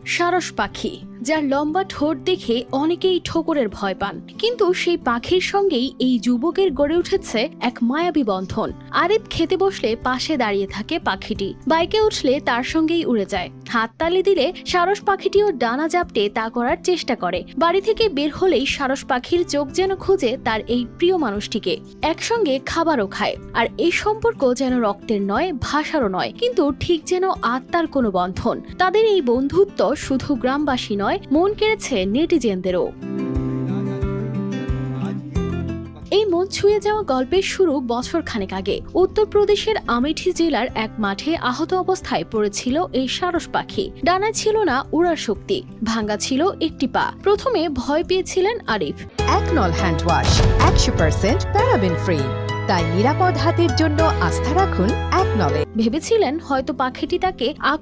সারস পাখি, যার লম্বা ঠোঁট দেখে অনেকেই ঠোকরের ভয় পান, কিন্তু সেই পাখির সঙ্গেই এই যুবকের গড়ে উঠেছে এক মায়াবী বন্ধন। আরিফ খেতে বসলে পাশে দাঁড়িয়ে থাকে পাখিটি, বাইকে উঠলে তার সঙ্গেই উড়ে যায়। হাততালি দিলে সারস পাখিটিও ডানা জাপটে তা করার চেষ্টা করে। বাড়ি থেকে বের হলেই সারস পাখির চোখ যেন খুঁজে তার এই প্রিয় মানুষটিকে, একসঙ্গে খাবারও খায়। আর এই সম্পর্ক যেন রক্তের নয়, ভাষারও নয়, কিন্তু ঠিক যেন আত্মার কোনো বন্ধন। তাদের এই বন্ধুত্ব শুধু গ্রামবাসী নয়, মন কেড়েছে নেটিজেনদেরও। এই মন ছুঁয়ে যাওয়া গল্পের শুরু বছর খানেক আগে। উত্তরপ্রদেশের আমেঠি জেলার এক মাঠে আহত অবস্থায় পড়েছিল এই সারস পাখি। ডানায় ছিল না উড়ার শক্তি, ভাঙ্গা ছিল একটি পা। প্রথমে ভয় পেয়েছিলেন আরিফ। একনল হ্যান্ড ওয়াশ 100% প্যারাবেন ফ্রি, তাই নিরাপদ হাতের জন্য আস্থা রাখুন একনলে। ভেবেছিলেন হয়তো পাখিটি তাকে